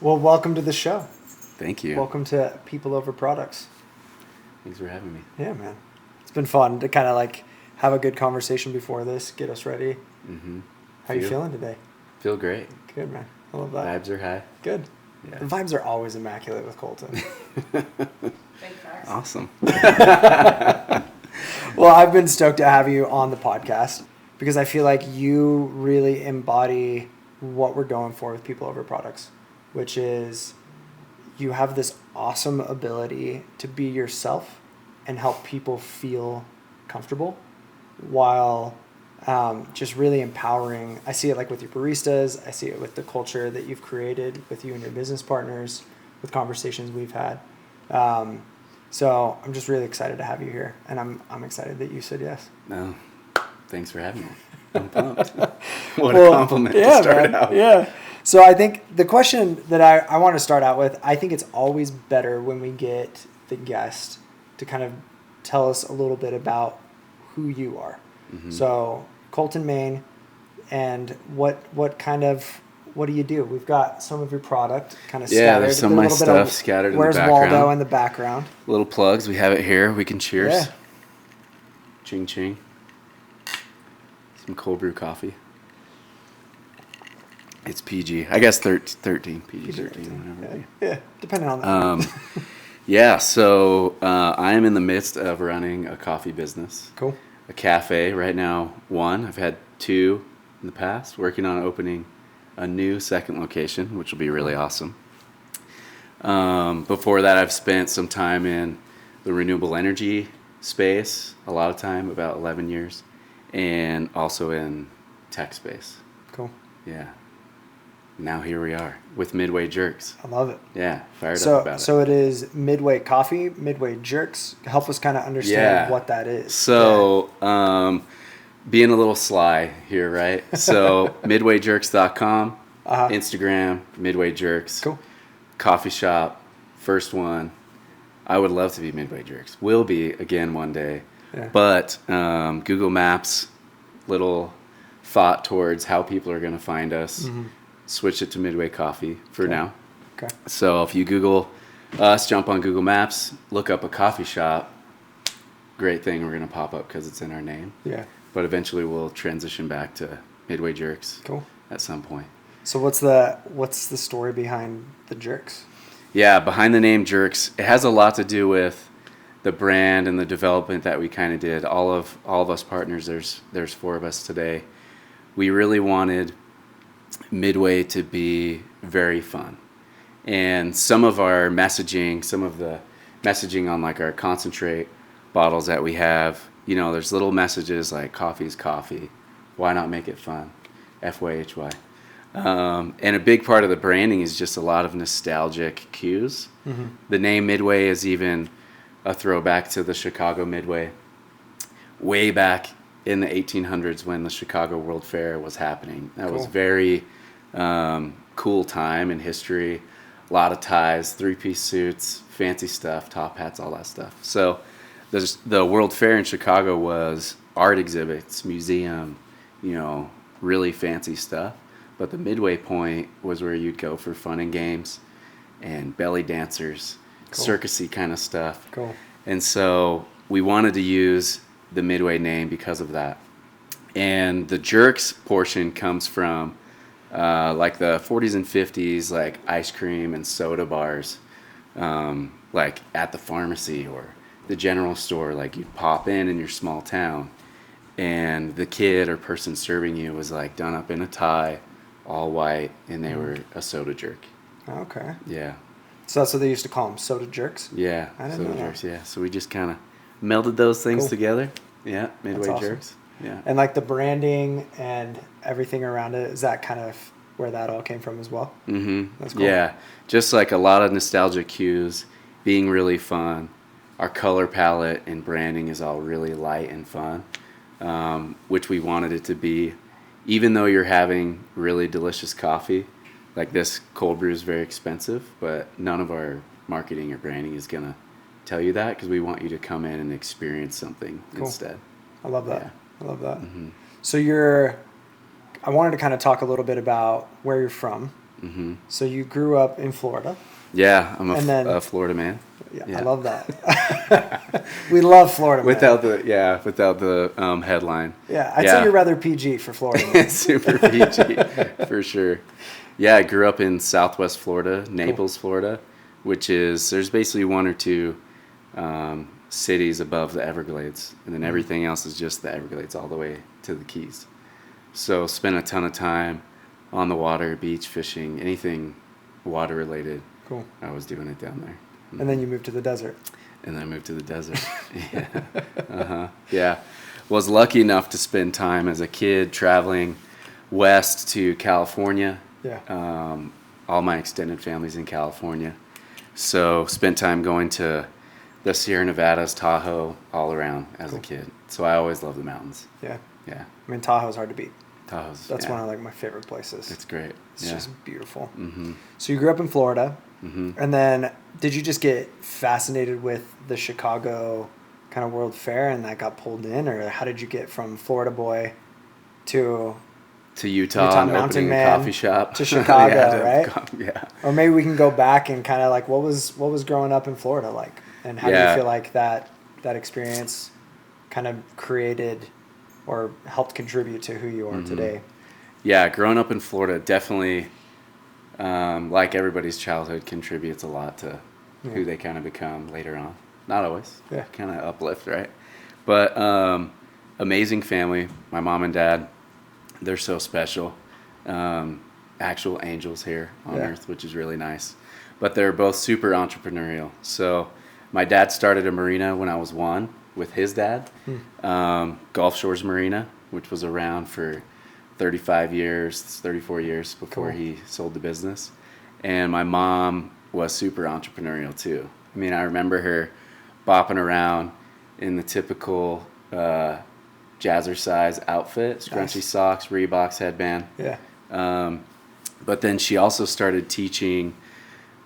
Well, welcome to the show. Thank you. Welcome to People Over Products. Thanks for having me. Yeah, man. It's been fun to kind of like have a good conversation before this, get us ready. Mm-hmm. How you feeling today? Feel great. Good, man. I love that. Vibes are high. Good. Yeah. The vibes are always immaculate with Coulton. Awesome. Well, I've been stoked to have you on the podcast because I feel like you really embody what we're going for with People Over Products, which is you have this awesome ability to be yourself and help people feel comfortable while just really empowering. I see it like with your baristas. I see it with the culture that you've created with you and your business partners, with conversations we've had. So I'm just really excited to have you here, and I'm excited that you said yes. No, thanks for having me. I'm pumped. What a compliment to start out. Yeah. So I think the question that I want to start out with, I think it's always better when we get the guest to kind of tell us a little bit about who you are. Mm-hmm. So Coulton Main, and what do you do? We've got some of your product kind of scattered. Yeah, there's some of my stuff scattered in the background. Where's Waldo in the background? Little plugs. We have it here. We can cheers. Yeah. Ching ching. Some cold brew coffee. It's PG. I guess 13. PG-13. Whatever. Yeah, depending on that. Yeah, so I am in the midst of running a coffee business. Cool. A cafe. Right now, one. I've had two in the past. Working on opening a new second location, which will be really awesome. Before that, I've spent some time in the renewable energy space, a lot of time, about 11 years, and also in tech space. Cool. Yeah. Now here we are with Midway Jerks. I love it. Yeah, fired up about it. So it is Midway Coffee, Midway Jerks. Help us kind of understand what that is. So being a little sly here, right? So midwayjerks.com, Instagram, Midway Jerks. Cool. Coffee shop, first one. I would love to be Midway Jerks. Will be again one day. Yeah. But Google Maps, little thought towards how people are going to find us. Mm-hmm. Switch it to Midway Coffee for now. Okay. So if you Google us, jump on Google Maps, look up a coffee shop, great thing, we're going to pop up because it's in our name. Yeah. But eventually we'll transition back to Midway Jerks. Cool. At some point. So what's the story behind the Jerks? Yeah, behind the name Jerks, it has a lot to do with the brand and the development that we kind of did. All of us partners, there's 4 of us today. We really wanted Midway to be very fun. And some of the messaging on like our concentrate bottles that we have, you know, there's little messages like coffee's coffee. Why not make it fun? FYHY. And a big part of the branding is just a lot of nostalgic cues. Mm-hmm. The name Midway is even a throwback to the Chicago Midway. Way back in the 1800s when the Chicago World Fair was happening. That was very cool time in history. A lot of ties, 3-piece suits, fancy stuff, top hats, all that stuff. So the World Fair in Chicago was art exhibits, museum, you know, really fancy stuff. But the midway point was where you'd go for fun and games and belly dancers, circusy kind of stuff. Cool. And so we wanted to use the Midway name because of that. And the Jerks portion comes from like the 40s and 50s, like ice cream and soda bars, like at the pharmacy or the general store. Like you'd pop in your small town, and the kid or person serving you was like done up in a tie, all white, and they were a soda jerk. Okay. Yeah. So that's what they used to call them, soda jerks? Yeah, I didn't know jerks, yeah. So we just kind of melded those things together. Yeah, Midway awesome. Jerks. Yeah. And like the branding and everything around it, is that kind of where that all came from as well? Mm-hmm. That's cool. Yeah, just like a lot of nostalgic cues, being really fun. Our color palette and branding is all really light and fun, which we wanted it to be. Even though you're having really delicious coffee, like this cold brew is very expensive, but none of our marketing or branding is going to tell you that because we want you to come in and experience something instead. I love that. Yeah. I love that. Mm-hmm. So I wanted to kind of talk a little bit about where you're from Mm-hmm. So you grew up in Florida. Yeah, I'm And then- a Florida man. Yeah, I love that. We love Florida, man. Without the headline. Yeah, I'd say you're rather PG for Florida, man. Super PG, for sure. Yeah, I grew up in Southwest Florida, Naples, Florida, which is, there's basically one or two cities above the Everglades, and then everything else is just the Everglades all the way to the Keys. So spent a ton of time on the water, beach, fishing, anything water related. Cool. I was doing it down there. And then you moved to the desert. And then I moved to the desert. Yeah. Yeah. Was lucky enough to spend time as a kid traveling west to California. Yeah. All my extended family's in California. So spent time going to the Sierra Nevadas, Tahoe, all around as a kid. So I always loved the mountains. Yeah. Yeah. I mean, Tahoe's hard to beat. That's one of like my favorite places. It's great. It's just beautiful. Mm-hmm. So you grew up in Florida, Mm-hmm. and then did you just get fascinated with the Chicago kind of World Fair, and that got pulled in, or how did you get from Florida boy to Utah and Mountain opening Man a coffee shop to Chicago, Yeah, right? Yeah. Or maybe we can go back and kind of like what was growing up in Florida like, and how do you feel like that experience kind of created or helped contribute to who you are today? Yeah, growing up in Florida definitely, like everybody's childhood, contributes a lot to who they kind of become later on. Not always. Yeah. Kind of uplift, right? But amazing family. My mom and dad, they're so special. Actual angels here on earth, which is really nice. But they're both super entrepreneurial. So my dad started a marina when I was 1 with his dad, Gulf Shores Marina, which was around for 34 years before he sold the business. And my mom was super entrepreneurial too. I mean, I remember her bopping around in the typical jazzercise outfit, scrunchy socks, Reeboks headband. Yeah. But then she also started teaching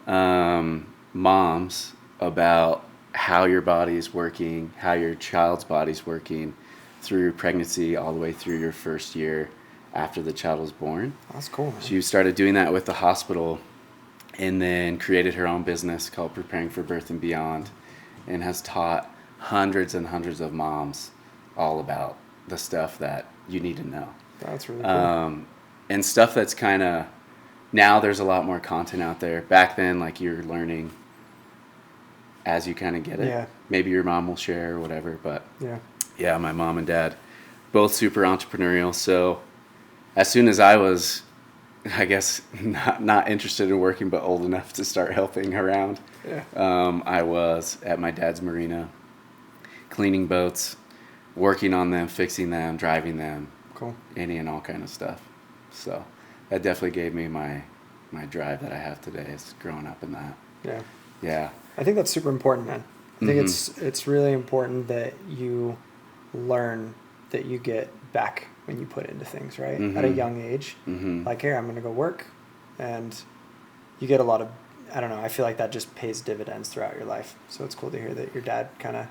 moms about how your body is working, how your child's body's working through pregnancy all the way through your first year after the child was born. That's cool, man. She started doing that with the hospital and then created her own business called Preparing for Birth and Beyond, and has taught hundreds and hundreds of moms all about the stuff that you need to know. That's really cool. And stuff that's kind of, now there's a lot more content out there. Back then, like, you're learning as you kind of get it. Yeah. Maybe your mom will share or whatever, but yeah, my mom and dad, both super entrepreneurial. So as soon as I was, I guess, not interested in working, but old enough to start helping around, I was at my dad's marina, cleaning boats, working on them, fixing them, driving them, any and all kind of stuff. So that definitely gave me my drive that I have today, is growing up in that. Yeah. Yeah. I think that's super important, man. I think it's really important that you learn that you get back when you put into things, right? At a young age. Like, here, I'm going to go work. And you get a lot of, I don't know, I feel like that just pays dividends throughout your life. So it's cool to hear that your dad kind of,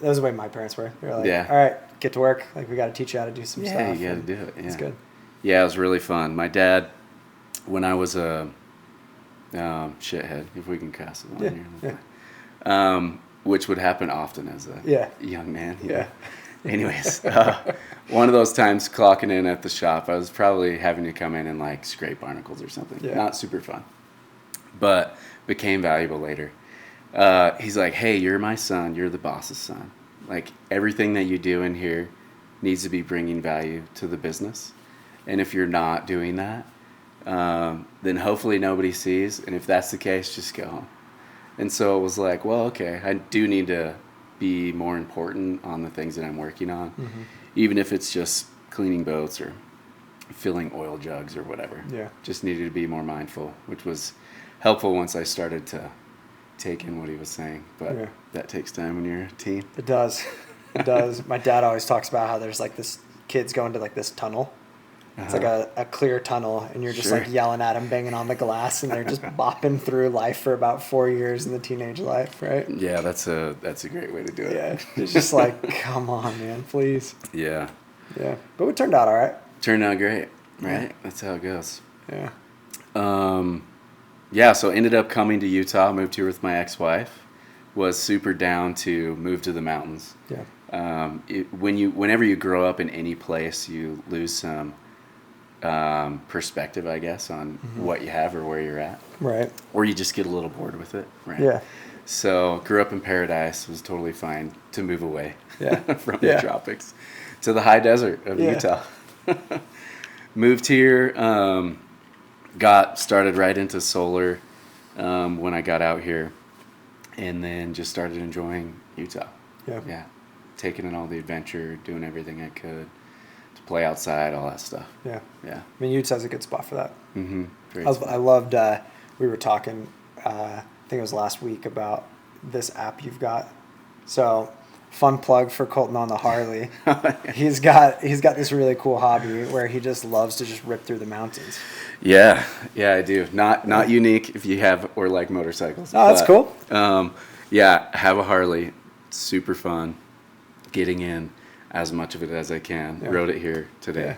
that was the way my parents were. They were like, all right, get to work. Like, we got to teach you how to do some stuff. Yeah, you got to do it. Yeah. It's good. Yeah, it was really fun. My dad, when I was a shithead, if we can cast it on here, which would happen often as a young man. Yeah. Anyways, one of those times clocking in at the shop, I was probably having to come in and like scrape barnacles or something. Yeah. Not super fun, but became valuable later. He's like, hey, you're my son. You're the boss's son. Like, everything that you do in here needs to be bringing value to the business. And if you're not doing that, then hopefully nobody sees. And if that's the case, just go home. And so it was like, well, okay, I do need to be more important on the things that I'm working on, even if it's just cleaning boats or filling oil jugs or whatever. Yeah. Just needed to be more mindful, which was helpful once I started to take in what he was saying. But that takes time when you're a teen. It does. It does. My dad always talks about how there's like this kids go into like this tunnel. It's like a clear tunnel, and you're just like yelling at them, banging on the glass, and they're just bopping through life for about 4 years in the teenage life, right? Yeah, that's a great way to do it. Yeah, it's just like, come on, man, please. Yeah. Yeah, but it turned out all right. Turned out great, right? That's how it goes. Yeah. Yeah, so ended up coming to Utah, moved here with my ex-wife, was super down to move to the mountains. Yeah. Whenever you grow up in any place, you lose some perspective, I guess, on what you have or where you're at. Right. Or you just get a little bored with it. Right. Yeah. So grew up in Paradise, was totally fine to move away from the tropics to the high desert of Utah. Moved here, got started right into solar when I got out here, and then just started enjoying Utah. Yeah. Taking in all the adventure, doing everything I could to play outside, all that stuff. Yeah. Yeah. I mean, Utah's a good spot for that. Mm-hmm. I loved, we were talking, I think it was last week, about this app you've got. So, fun plug for Coulton on the Harley. He's got this really cool hobby where he just loves to just rip through the mountains. Yeah, I do. Not unique if you have or like motorcycles. Oh, that's cool. Yeah, have a Harley. Super fun. Getting in as much of it as I can. Yeah. Rode it here today. Yeah.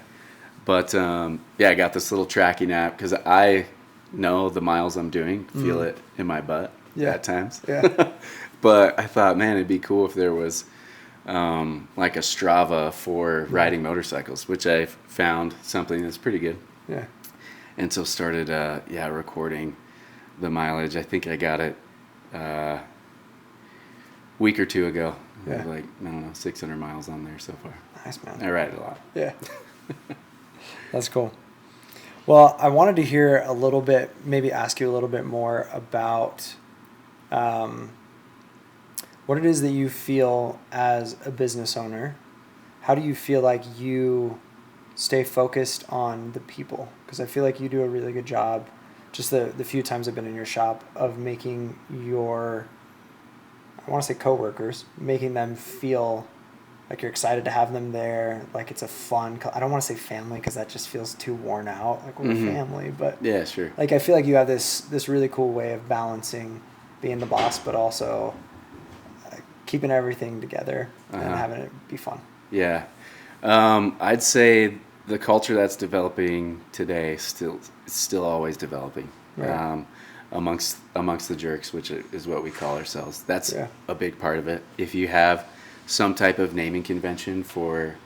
But I got this little tracking app because I know the miles I'm doing, feel it in my butt at times. Yeah. But I thought, man, it'd be cool if there was like a Strava for riding motorcycles, which I found something that's pretty good. Yeah. And so started, recording the mileage. I think I got it week or two ago. Yeah. Like, I don't know, 600 miles on there so far. Nice, man. I ride it a lot. Yeah. That's cool. Well, I wanted to hear a little bit, maybe ask you a little bit more about what it is that you feel as a business owner. How do you feel like you stay focused on the people? Because I feel like you do a really good job, just the few times I've been in your shop, of making your, I want to say coworkers, making them feel like you're excited to have them there, like it's a fun, I don't want to say family because that just feels too worn out, like we're a family, but yeah, sure. Like I feel like you have this really cool way of balancing being the boss, but also keeping everything together and having it be fun. Yeah. I'd say the culture that's developing today still always developing. Right. Amongst the jerks, which is what we call ourselves. That's a big part of it. If you have some type of naming convention for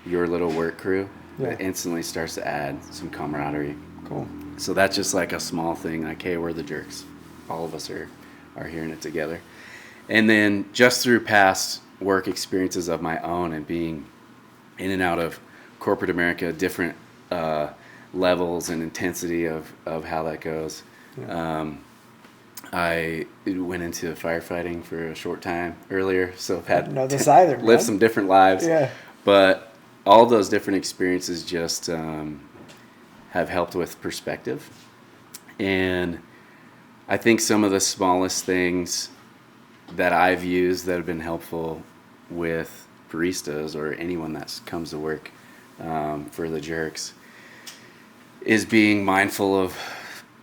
your little work crew, it instantly starts to add some camaraderie. Cool. So that's just like a small thing, like, hey, we're the jerks. All of us are hearing it together. And then just through past work experiences of my own and being in and out of corporate America, different levels and intensity of how that goes. Yeah. I went into firefighting for a short time earlier, so I've had lived some different lives. Yeah. But all those different experiences just have helped with perspective. And I think some of the smallest things that I've used that have been helpful with baristas or anyone that comes to work for the jerks is being mindful of,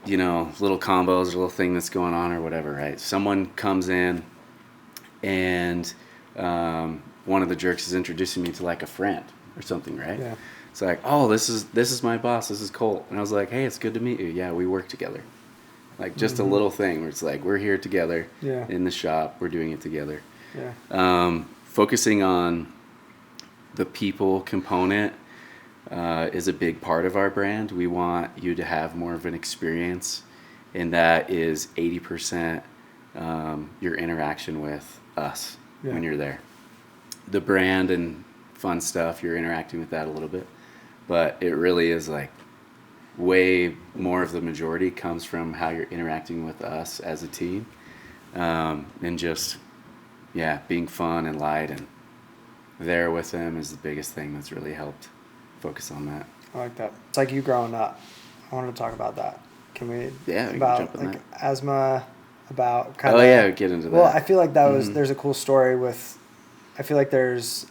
little combos, or little thing that's going on or whatever, right? Someone comes in and one of the jerks is introducing me to like a friend or something, right? Yeah. It's like, oh, this is my boss, this is Colt. And I was like, hey, it's good to meet you. Yeah, we work together. Like just a little thing where it's like, we're here together in the shop, we're doing it together. Yeah. Focusing on the people component is a big part of our brand. We want you to have more of an experience, and that is 80% your interaction with us when you're there. The brand and fun stuff, you're interacting with that a little bit, but it really is like way more of the majority comes from how you're interacting with us as a team, and just being fun and light and there with them is the biggest thing that's really helped focus on that. I like that. It's like you growing up. I wanted to talk about that. Can we? Yeah, we about can jump in like that. Asthma, about kind of. Oh yeah, get into that. Well, I feel like that was there's a cool story with. I feel like there's.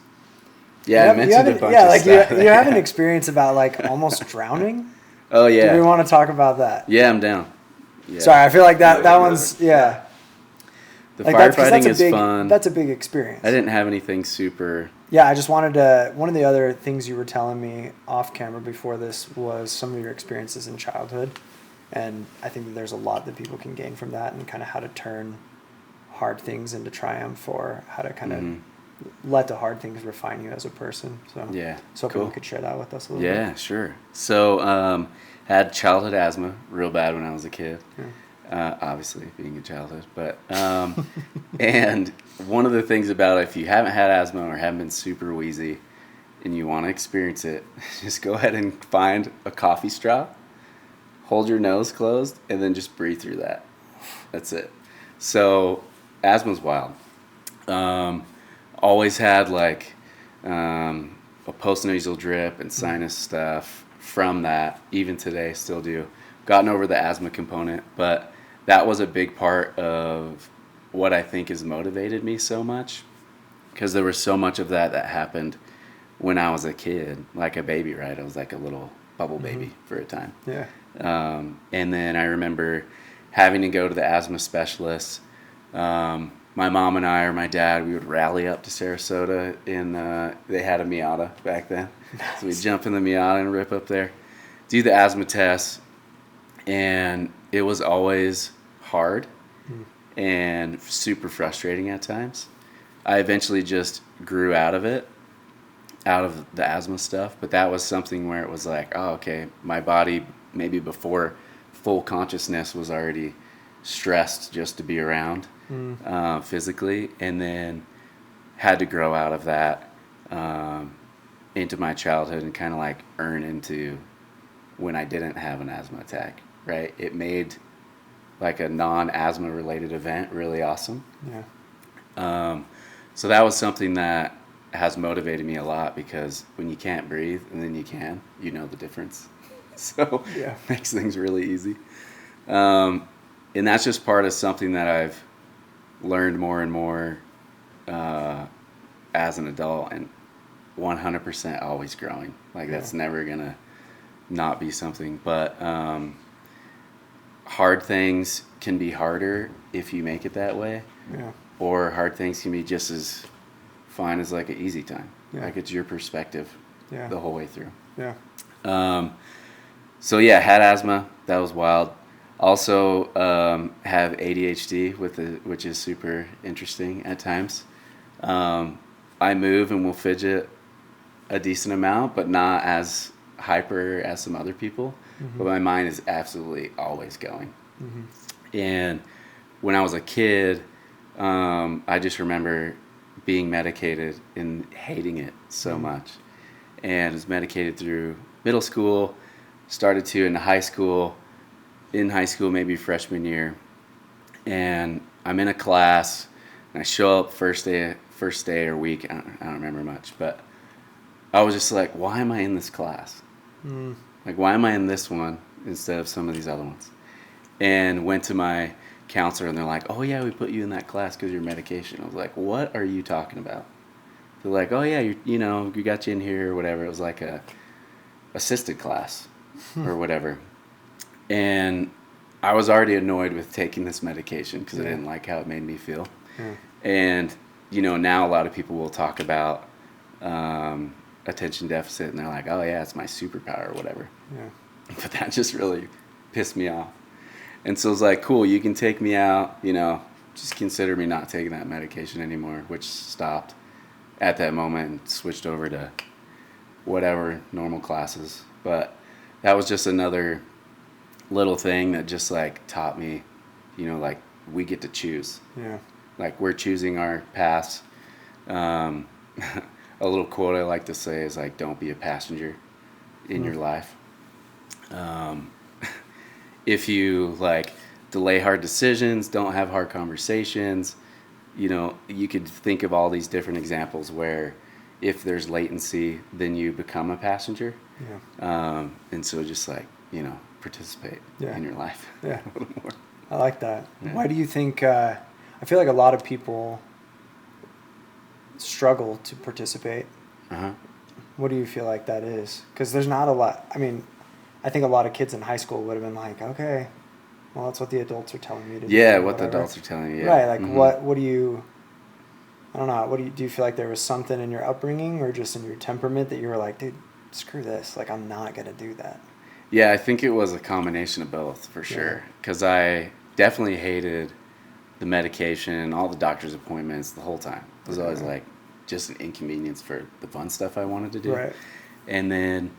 I mentioned a bunch of stuff. You have an experience about like almost drowning. Oh yeah. Do we want to talk about that? Yeah, I'm down. Yeah. Sorry, I feel like that one's The like firefighting is fun. That's a big experience. I didn't have anything super. Yeah, I just wanted to. One of the other things you were telling me off camera before this was some of your experiences in childhood, And I think that there's a lot that people can gain from that, and kind of how to turn hard things into triumph, or how to kind of let the hard things refine you as a person. So Yeah. So Cool. you could share that with us a little bit. Yeah, sure. So, had childhood asthma real bad when I was a kid. Obviously, being a childhood, but and one of the things about it, if you haven't had asthma or haven't been super wheezy, and you want to experience it, just go ahead and find a coffee straw, hold your nose closed, and then just breathe through that. That's it. So, asthma's wild. Always had like a postnasal drip and sinus stuff from that. Even today, still do. Gotten over the asthma component, but that was a big part of what I think has motivated me so much, because there was so much of that happened when I was a kid, like a baby, right? I was like a little bubble baby for a time. Yeah. And then I remember having to go to the asthma specialist. My mom and I, or my dad, we would rally up to Sarasota, and they had a Miata back then. Nice. So we'd jump in the Miata and rip up there, do the asthma test, and it was always hard and super frustrating at times. I eventually just grew out of it, out of the asthma stuff, but that was something where it was like, oh, okay, my body, maybe before full consciousness, was already stressed just to be around physically, and then had to grow out of that into my childhood and kind of like earn into when I didn't have an asthma attack, right? It made like a non-asthma related event really awesome. Yeah. So that was something that has motivated me a lot, because when you can't breathe and then you can, you know the difference. So Yeah. makes things really easy. And that's just part of something that I've learned more and more as an adult, and 100% always growing. Like that's never gonna not be something. But hard things can be harder if you make it that way. Yeah. Or hard things can be just as fine as like an easy time. Yeah. Like it's your perspective the whole way through. Yeah. So yeah, had asthma. That was wild. Also have ADHD which is super interesting at times. I move and will fidget a decent amount, but not as hyper as some other people. But my mind is absolutely always going. And when I was a kid, I just remember being medicated and hating it so much. And was medicated through middle school, started to in high school, maybe freshman year. And I'm in a class, and I show up first day or week, I don't remember much, but I was just like, why am I in this class? Like, why am I in this one instead of some of these other ones? And went to my counselor, and they're like, oh yeah, we put you in that class because of your medication. I was like, what are you talking about? They're like, oh yeah, we got you in here or whatever. It was like a assisted class or whatever. And I was already annoyed with taking this medication because I didn't like how it made me feel. And now a lot of people will talk about attention deficit, and they're like, oh yeah, it's my superpower or whatever. But that just really pissed me off. And so it was like, cool, you can take me out, just consider me not taking that medication anymore, which stopped at that moment and switched over to whatever, normal classes. But that was just another little thing that just like taught me, like we get to choose. Like we're choosing our paths. A little quote I like to say is like, don't be a passenger in your life. If you like delay hard decisions, don't have hard conversations, you could think of all these different examples where if there's latency, then you become a passenger. And so just like, participate in your life a little more. I like that. Why do you think, I feel like a lot of people struggle to participate. What do you feel like that is? Because there's not a lot. I mean, I think a lot of kids in high school would have been like, okay, well, that's what the adults are telling me to do. Yeah, what the adults are telling you. Right, like what do you, I don't know, do you feel like there was something in your upbringing or just in your temperament that you were like, dude, screw this, like I'm not going to do that? Yeah, I think it was a combination of both for sure. Because I definitely hated the medication and all the doctor's appointments the whole time. It was always like just an inconvenience for the fun stuff I wanted to do. Right. And then,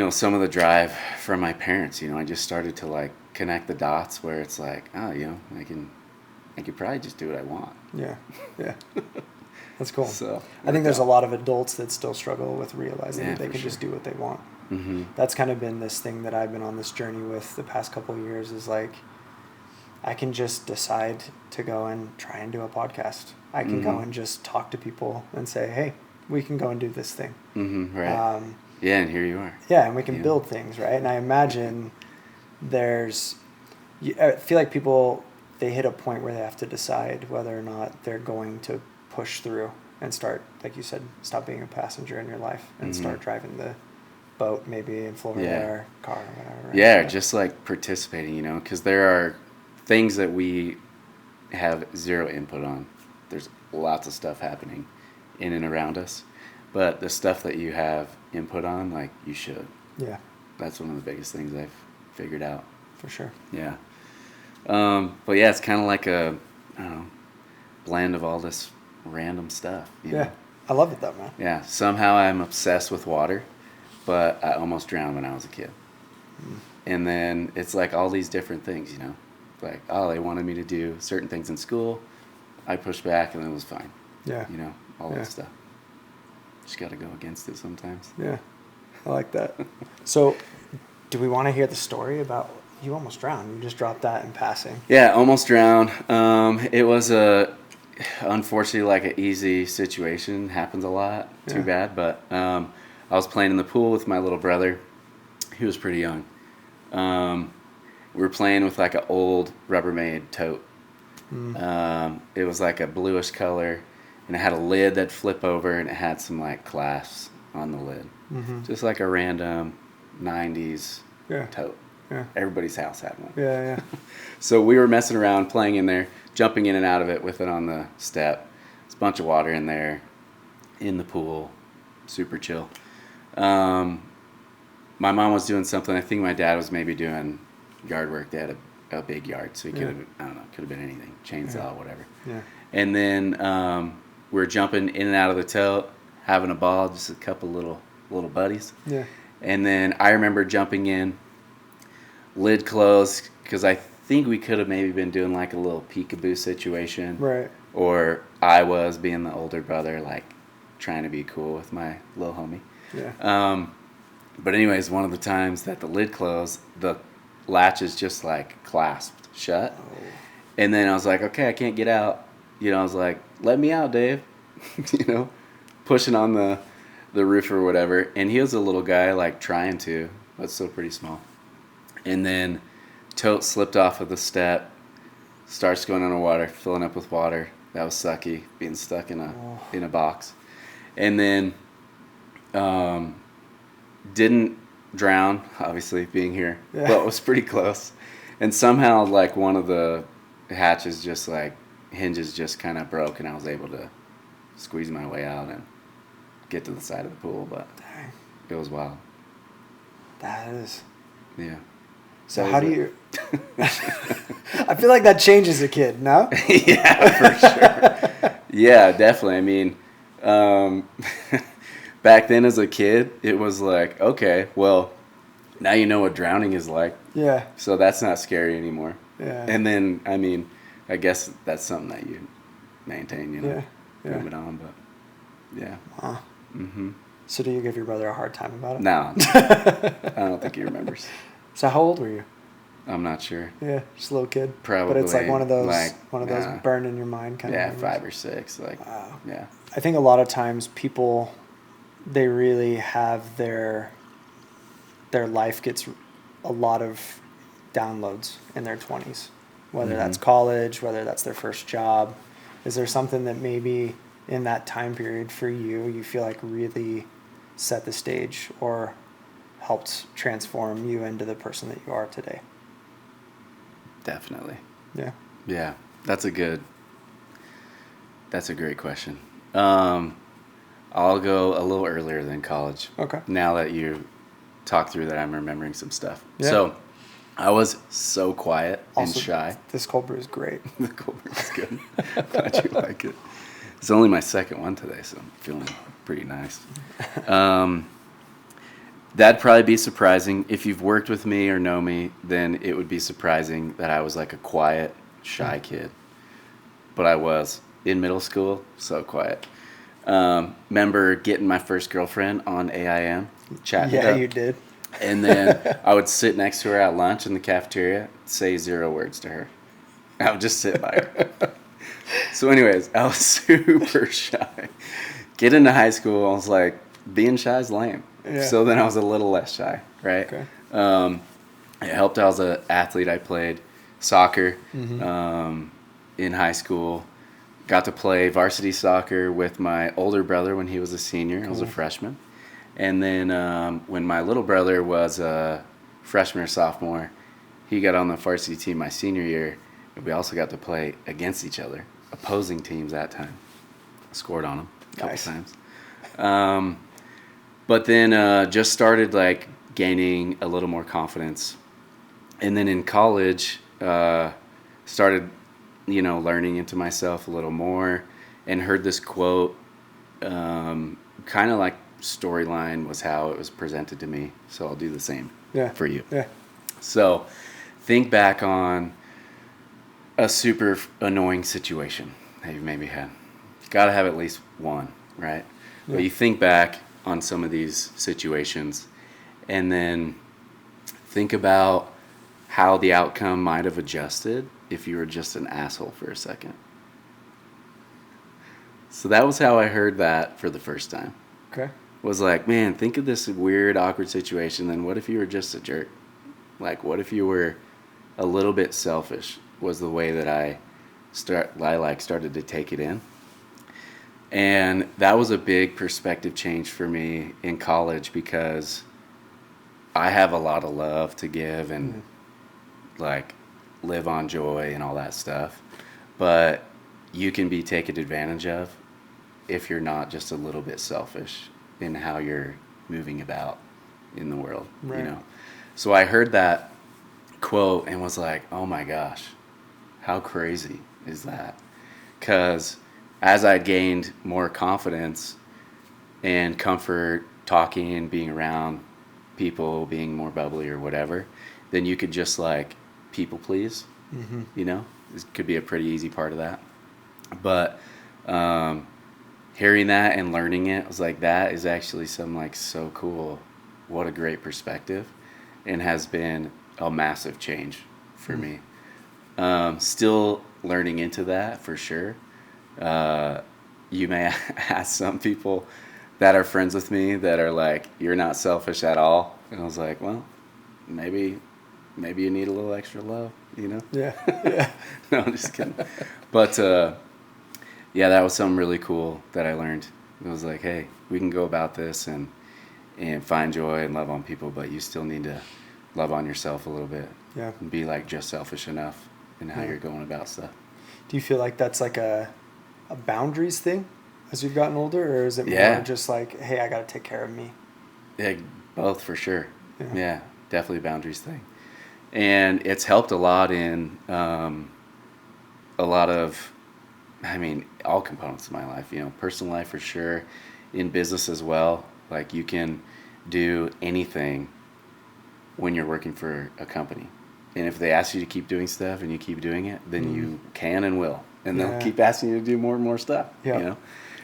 some of the drive from my parents, I just started to like connect the dots where it's like, oh, I could probably just do what I want. Yeah. Yeah. That's cool. So I think there's a lot of adults that still struggle with realizing that they can sure. just do what they want. Mm-hmm. That's kind of been this thing that I've been on this journey with the past couple of years is like, I can just decide to go and try and do a podcast. I can go and just talk to people and say, hey, we can go and do this thing. Mm-hmm, right. Yeah, and here you are. Yeah, and we can build things, right? And I imagine I feel like people, they hit a point where they have to decide whether or not they're going to push through and start, like you said, stop being a passenger in your life and start driving the boat, maybe in Florida or car or whatever. Right? Yeah, just like participating, because there are things that we have zero input on. There's lots of stuff happening in and around us, but the stuff that you have input on, like, you should. Yeah. That's one of the biggest things I've figured out. For sure. Yeah. But yeah, it's kind of like a, I don't know, blend of all this random stuff. You know? I love it though, man. Yeah. Somehow I'm obsessed with water, but I almost drowned when I was a kid. And then it's like all these different things, like, oh, they wanted me to do certain things in school. I pushed back and it was fine. Yeah. All that stuff. Just got to go against it sometimes. Yeah. I like that. So do we want to hear the story about you almost drowned? You just dropped that in passing. Yeah, almost drowned. It was unfortunately like an easy situation. Happens a lot. Too bad. But I was playing in the pool with my little brother. He was pretty young. We were playing with like an old Rubbermaid tote. It was like a bluish color, and it had a lid that'd flip over, and it had some like clasps on the lid. Just like a random 90s tote. Yeah. Everybody's house had one. Yeah. So we were messing around, playing in there, jumping in and out of it with it on the step. There's a bunch of water in there, in the pool, super chill. My mom was doing something. I think my dad was maybe doing yard work. They had a big yard, so he could have, I don't know, could have been anything, chainsaw, whatever. Yeah. And then we were jumping in and out of the tote, having a ball, just a couple little buddies. Yeah. And then I remember jumping in, lid closed, because I think we could have maybe been doing like a little peekaboo situation. Right. Or I was being the older brother, like trying to be cool with my little homie. Yeah. But anyways, one of the times that the lid closed, the latch is just like clasped shut. Oh. And then I was like, okay, I can't get out. I was like, let me out, Dave. Pushing on the roof or whatever. And he was a little guy, like trying to, but still pretty small. And then tote slipped off of the step, starts going underwater, filling up with water. That was sucky, being stuck in a box. And then didn't drown, obviously, being here, but was pretty close. And somehow, like, one of the hatches just, like, hinges just kind of broke, and I was able to squeeze my way out and get to the side of the pool, but it was wild. That is. Yeah. So how do you... I feel like that changes a kid, no? Yeah, for sure. Yeah, definitely. I mean, back then as a kid, it was like, okay, well, now you know what drowning is like. Yeah. So that's not scary anymore. Yeah. And then, I mean, I guess that's something that you maintain, moving on, but yeah. Wow. Mm-hmm. So do you give your brother a hard time about it? No. I don't think he remembers. So how old were you? I'm not sure. Yeah, just a little kid. Probably. But it's like one of those burn in your mind kind of memories. 5 or 6. Like, wow. Yeah. I think a lot of times people, they really have their life gets a lot of downloads in their 20s, whether that's college, whether that's their first job. Is there something that maybe in that time period for you feel like really set the stage or helped transform you into the person that you are today? Definitely. Yeah. Yeah. That's a great question. I'll go a little earlier than college. Okay. Now that you talk through that I'm remembering some stuff. Yeah. So I was so quiet Also, and shy. This cold brew is great. The cold brew is good. Glad you like it. It's only my second one today, so I'm feeling pretty nice. That'd probably be surprising. If you've worked with me or know me, then it would be surprising that I was like a quiet, shy kid. But I was. In middle school, so quiet. Remember getting my first girlfriend on AIM, chatting it Yeah, up. you did. And then I would sit next to her at lunch in the cafeteria, say 0 words to her. I would just sit by her. So anyways, I was super shy. Get into high school, I was like, being shy is lame. Yeah. So then I was a little less shy, right? Okay. It helped I was an athlete. I played soccer in high school. Got to play varsity soccer with my older brother when he was a senior. I was a freshman. And then when my little brother was a freshman or sophomore, he got on the varsity team my senior year. And we also got to play against each other, opposing teams that time. Scored on them a couple times. But then just started like gaining a little more confidence. And then in college, started learning into myself a little more, and heard this quote, kind of like storyline was how it was presented to me. So I'll do the same for you. Yeah. So think back on a super annoying situation that you've maybe had. You got to have at least one, right? Yeah. But you think back on some of these situations, and then think about how the outcome might have adjusted if you were just an asshole for a second. So that was how I heard that for the first time. Okay. Was like, man, think of this weird, awkward situation. Then what if you were just a jerk? Like, what if you were a little bit selfish? Was the way that I started to take it in. And that was a big perspective change for me in college, because I have a lot of love to give and like live on joy and all that stuff. But you can be taken advantage of if you're not just a little bit selfish in how you're moving about in the world, Right. So I heard that quote and was like, oh my gosh, how crazy is that? Because as I gained more confidence and comfort talking and being around people, being more bubbly or whatever, then you could just like people please, This could be a pretty easy part of that. But hearing that and learning it, I was like, that is actually some like so cool. What a great perspective, and has been a massive change for me. Still learning into that for sure. You may ask some people that are friends with me that are like, you're not selfish at all. And I was like, well, maybe you need a little extra love, Yeah. No, I'm just kidding. But yeah, that was something really cool that I learned. It was like, hey, we can go about this and find joy and love on people, but you still need to love on yourself a little bit. Yeah. And be like just selfish enough in how you're going about stuff. Do you feel like that's like a boundaries thing as you've gotten older, or is it more just like, hey, I got to take care of me? Yeah, both for sure. Yeah, definitely a boundaries thing. And it's helped a lot in a lot of, all components of my life, personal life for sure, in business as well. Like you can do anything when you're working for a company. And if they ask you to keep doing stuff and you keep doing it, then you can and will. And they'll keep asking you to do more and more stuff,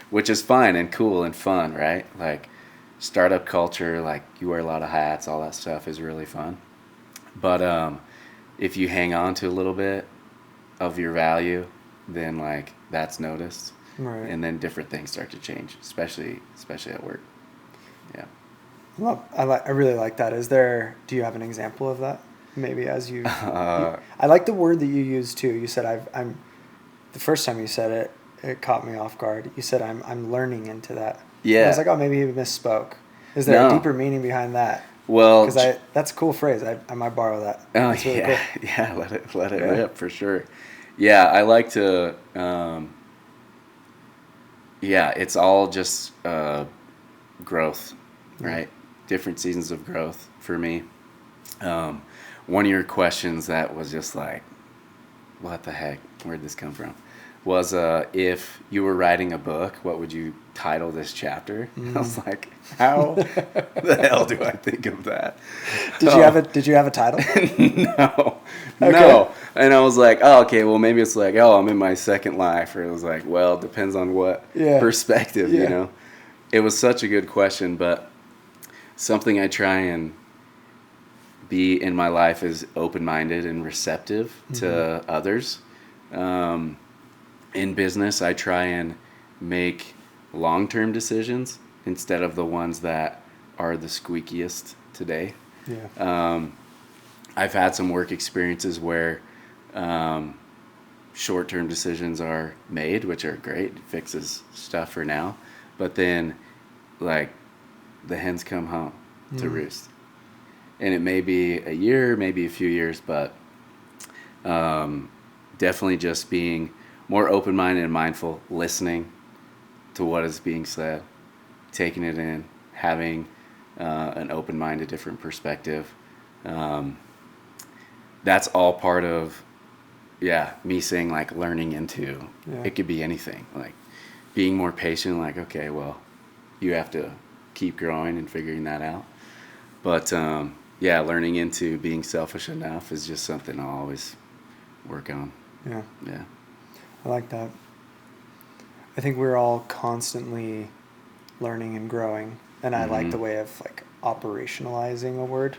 which is fine and cool and fun, right? Like startup culture, like you wear a lot of hats, all that stuff is really fun. But if you hang on to a little bit of your value, then like that's noticed. Right. And then different things start to change, especially at work. Yeah. Well, I really like that. Do you have an example of that? Maybe as you, I like the word that you used too. You said I'm. The first time you said it, it caught me off guard. You said I'm learning into that. Yeah. And I was like, oh, maybe he misspoke. Is there a deeper meaning behind that? Well, because that's a cool phrase. I might borrow that. Oh, that's really cool. Yeah. Let it rip for sure. Yeah, I like to. It's all just growth, right? different seasons of growth for me. One of your questions that was just like, what the heck? Where'd this come from? Was if you were writing a book, what would you title this chapter? I was like, how the hell do I think of that? Did you have a title? No. Okay. No. And I was like, oh, okay, well, maybe it's like, oh, I'm in my second life. Or it was like, well, it depends on what perspective, you know? It was such a good question, but something I try and be in my life is open-minded and receptive to others. In business, I try and make long-term decisions instead of the ones that are the squeakiest today. Yeah. I've had some work experiences where short-term decisions are made, which are great. It fixes stuff for now. But then, like, the hens come home to roost. And it may be a year, maybe a few years, but definitely just being more open-minded and mindful, listening to what is being said, taking it in, having an open-minded, different perspective. That's all part of, me saying, like, learning into. Yeah. It could be anything. Like, being more patient, like, okay, well, you have to keep growing and figuring that out. But, learning into being selfish enough is just something I'll always work on. Yeah. Yeah. I like that. I think we're all constantly learning and growing. And I like the way of, like, operationalizing a word.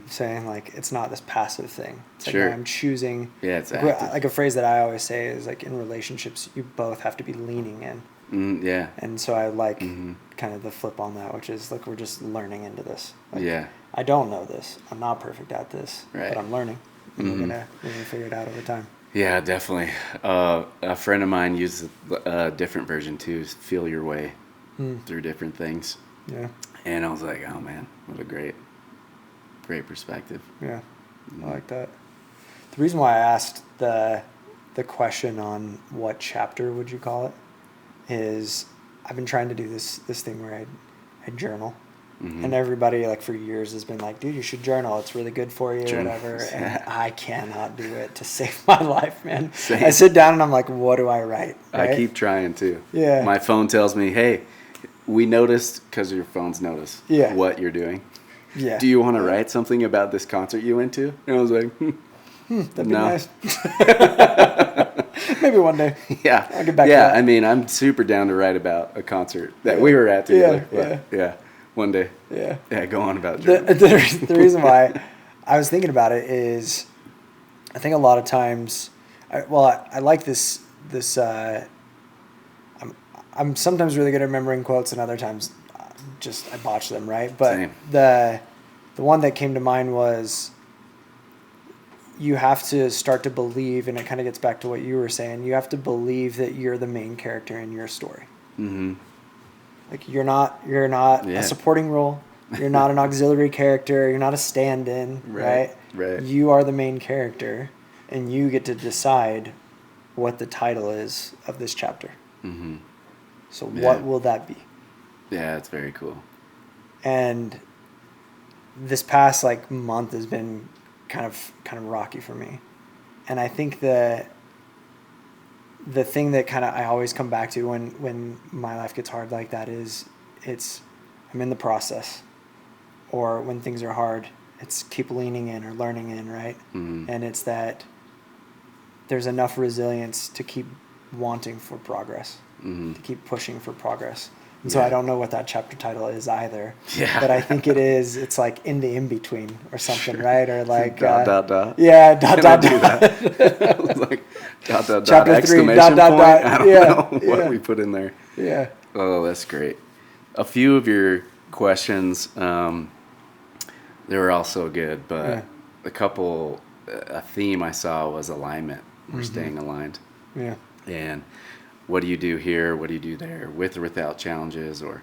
Saying, like, it's not this passive thing. It's like, I'm choosing. Yeah, it's like, active. like a phrase that I always say is, like, in relationships, you both have to be leaning in. Yeah. And so I like kind of the flip on that, which is, like, we're just learning into this. Like, Yeah. I don't know this. I'm not perfect at this. Right. But I'm learning. And we're gonna figure it out over time. Yeah, definitely. A friend of mine used a different version too. Feel your way through different things. Yeah. And I was like, oh man, what a great perspective. Yeah. I like that. The reason why I asked the question on what chapter would you call it is I've been trying to do this thing where I journal. And everybody, like, for years has been like, dude, you should journal. It's really good for you, whatever. And I cannot do it to save my life, man. Same. I sit down and I'm like, what do I write? Right? I keep trying too. Yeah. My phone tells me, hey, we noticed, because your phones notice what you're doing. Yeah. Do you want to write something about this concert you went to? And I was like, that'd be no. nice. Maybe one day. Yeah. I'll get back to Yeah, that. I mean, I'm super down to write about a concert that we were at together. Yeah. One day. Yeah. Yeah, go on about journaling. The reason why I was thinking about it is I think a lot of times, I like this I'm sometimes really good at remembering quotes and other times I botch them, right? But Same. the one that came to mind was you have to start to believe, and it kind of gets back to what you were saying, you have to believe that you're the main character in your story. Like, you're not a supporting role. You're not an auxiliary character. You're not a stand-in, right? Right. You are the main character, and you get to decide what the title is of this chapter. So what will that be? Yeah, it's very cool. And this past, like, month has been kind of rocky for me. And I think the thing that kind of I always come back to when my life gets hard like that is I'm in the process, or when things are hard, it's keep leaning in or learning in, right? And it's that there's enough resilience to keep wanting for progress, to keep pushing for progress. And so I don't know what that chapter title is either. Yeah. But I think it's like in the in-between or something, right? Or like... dot. Yeah, dot. Do that. I was like, dot, Chapter 3, exclamation dot. point. I don't know what we put in there. Yeah. Oh, that's great. A few of your questions, they were all so good, but a theme I saw was alignment, or staying aligned. Yeah. And what do you do here? What do you do there? With or without challenges? Or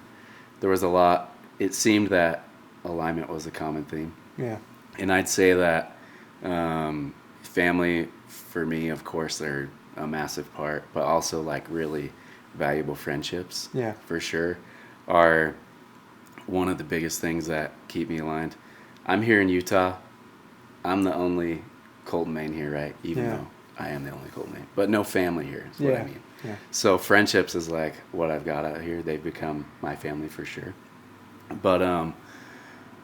there was a lot. It seemed that alignment was a common theme. Yeah. And I'd say that family, for me, of course, they're a massive part, but also, like, really valuable friendships, for sure, are one of the biggest things that keep me aligned. I'm here in Utah. I'm the only Coulton Main here, right? Even though I am the only Coulton Main. But no family here is what I mean. Yeah. So friendships is like what I've got out here. They've become my family for sure. But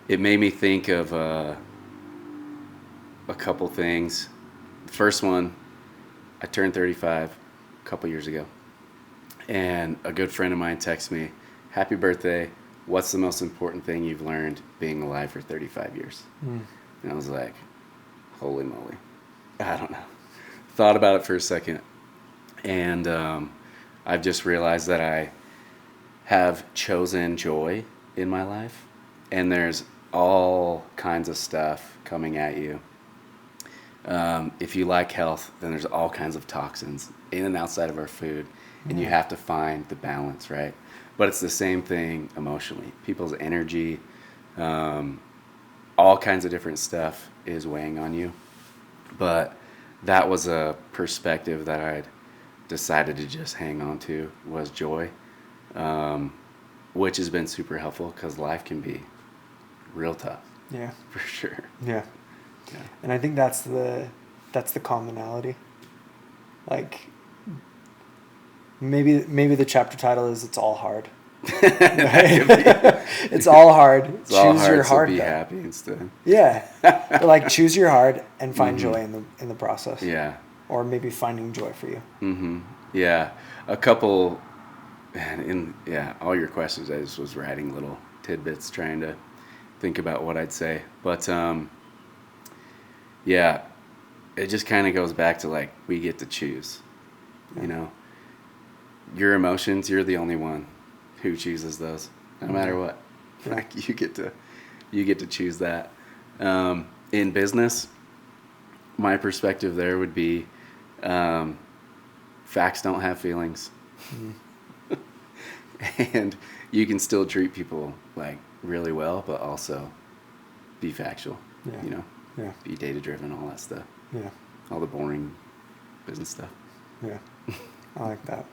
it made me think of a couple things. The first one, I turned 35 a couple years ago. And a good friend of mine texted me, "Happy birthday. What's the most important thing you've learned being alive for 35 years?" And I was like, holy moly. I don't know. Thought about it for a second. And I've just realized that I have chosen joy in my life. And there's all kinds of stuff coming at you. If you like health, then there's all kinds of toxins in and outside of our food. And you have to find the balance, right? But it's the same thing emotionally. People's energy, all kinds of different stuff is weighing on you. But that was a perspective that I'd decided to just hang on to, was joy, which has been super helpful because life can be real tough. Yeah. For sure. Yeah. And I think that's the commonality. Like, maybe the chapter title is "It's All Hard." It's all hard. It's choose all hard, your hard. So be though. happy instead. Yeah, but like choose your hard and find joy in the process. Yeah. Or maybe finding joy for you. Yeah, a couple, and all your questions. I just was writing little tidbits, trying to think about what I'd say. But it just kind of goes back to like we get to choose. You know, your emotions. You're the only one who chooses those, no matter what. Like you get to choose that. In business, my perspective there would be, facts don't have feelings, and you can still treat people like really well, but also be factual. You know, be data driven, all that stuff. Yeah, all the boring business stuff. Yeah, I like that.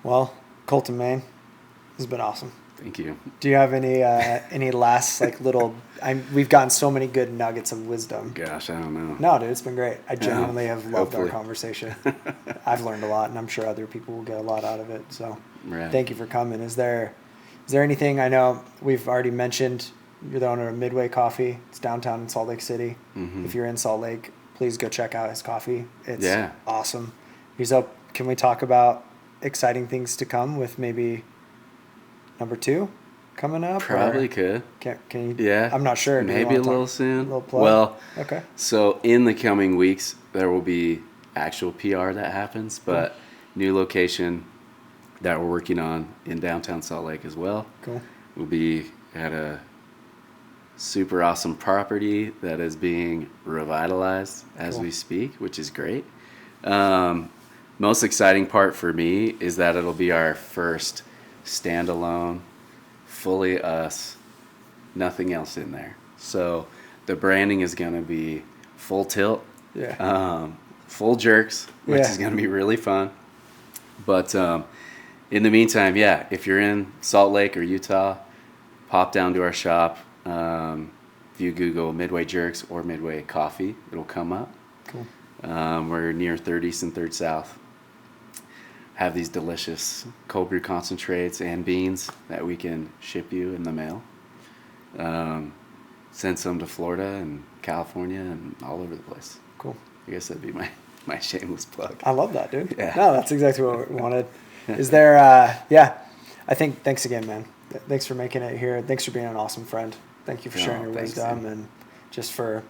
Well, Coulton Main, this has been awesome. Thank you. Do you have any last like little? We've gotten so many good nuggets of wisdom. Gosh, I don't know. No, dude, it's been great. I genuinely have loved hopefully. our conversation. I've learned a lot, and I'm sure other people will get a lot out of it. So, Thank you for coming. Is there anything? I know we've already mentioned you're the owner of Midway Coffee. It's downtown in Salt Lake City. If you're in Salt Lake, please go check out his coffee. It's awesome. Can we talk about exciting things to come with maybe number 2 coming up? Probably could. Can you? Yeah. I'm not sure. Maybe a little soon. A little plug? Well, okay. So in the coming weeks, there will be actual PR that happens, but new location that we're working on in downtown Salt Lake as well. Cool. We'll be at a super awesome property that is being revitalized as we speak, which is great. Most exciting part for me is that it'll be our first standalone, fully us, nothing else in there. So the branding is going to be full tilt, full jerks, which is going to be really fun. But in the meantime, if you're in Salt Lake or Utah, pop down to our shop. If you Google Midway Jerks or Midway Coffee, it'll come up. Cool. We're near 3rd East and 3rd South. Have these delicious cold brew concentrates and beans that we can ship you in the mail. Send some to Florida and California and all over the place. Cool. I guess that'd be my shameless plug. I love that, dude. Yeah. No, that's exactly what we wanted. Is there, I think, thanks again, man. Thanks for making it here. Thanks for being an awesome friend. Thank you for sharing your wisdom and just for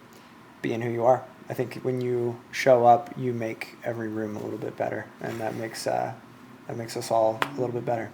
being who you are. I think when you show up, you make every room a little bit better, and that makes us all a little bit better.